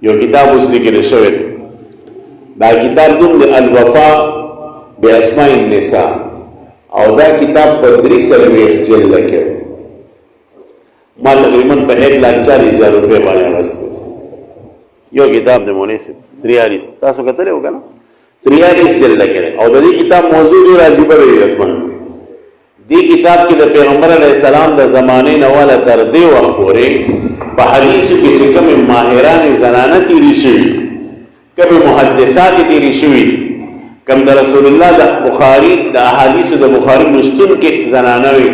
You کتاب اوس لیکل شوی دی. دا کتاب نوم دی الوفا باسماء النساء او دا کتاب په 3 جلد کې ما تقریبا په 1,40,000 روپے باندې واغسته. یو کتاب د مونږ 43 تاسو کتلې وکړه 43 جلد کې او د دې کتاب موضوع ډیر عجیب دی. دې کتاب کې د پیغمبر علیه السلام د زمانه نه والا تر دې وخت پورې په حدیثو کې چې کوم ماهران زنانه تیری شوي، کوم محدثات تیری شوي، کوم د رسول الله د بخاری د احادیثو د بخاری مستون کې زنانه وي،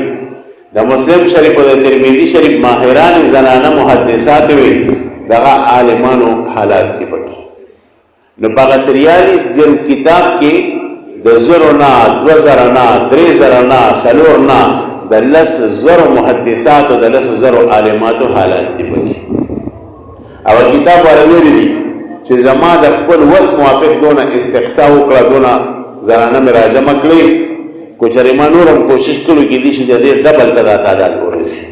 د مسلم شریف او د ترمذی شریف ماهران زنانه محدثات وي، دغه عالمانو حالات کې پکې نو په 43 جلد کتاب کې د زرنا 2000 3000 سلورنا د 10,000 محدثات او د 10,000 عالمات حالات دي پکې. او کتاب ورغلي دي چې زما د خپل وس موافق دونه استقصا وکړه، دونه زرانه مراجمه کړې، کو چې ما نورم کوشش کړو کې دي چې د دې ډبل تعداد ورسي.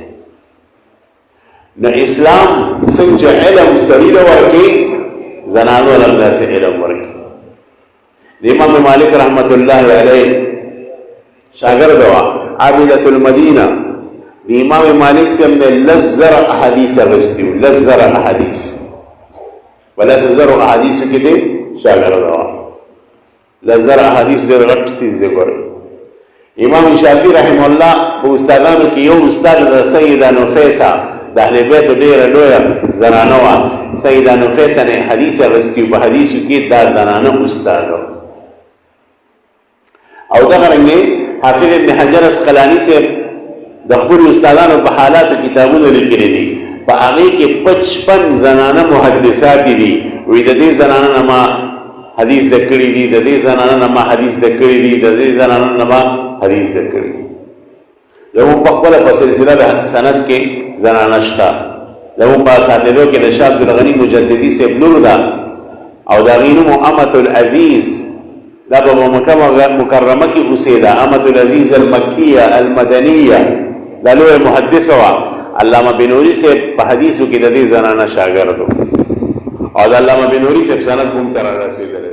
نو اسلام څنګه علم سړي ورکی زنانو لږه سه علم ورکی. د امام مالک رحمت الله علیه شاګرد وا عابدۃ المدینه د امام مالک سے ہم نے لزر احادیث رستیو لزر احادیث ولا لزر احادیث کې دي شاګرد وا لزر احادیث له رب سیز دي ګور. امام شافعی رحم الله او استادانو کې یو استاد د سیدہ نفیسہ د اهل بیت ډیر لوی زنانه وا. سیدہ نفیسہ نے حدیث رستیو په حدیثو کې دا زنانه استاد او دغه رنګه حافظ ابن حجر اسقلانی سے د خپل استادانو په حالات کتابونه لیکلي دي. په هغه کې 55 زنانه محدثات دي. وې د دې زنانه ما حدیث دکړي دي، د دې زنانه ما حدیث دکړي دي، د دې زنانه ما حدیث دکړي دي. یو په خپل په سلسله د سند کې زنانه شته. یو په اساتذو کې د شاه عبد الغنی مجددی سے بلور دا او دا غینو امه العزیز دا په مکه مکرمه کې اوسېده. امه العزیز المکیه المدنیه دا لوی محدث وا. علامه بنوری سے په حدیثو کې د دې زنانه شاګرد او د علامه بنوری سے سند کوم تر رسیدل.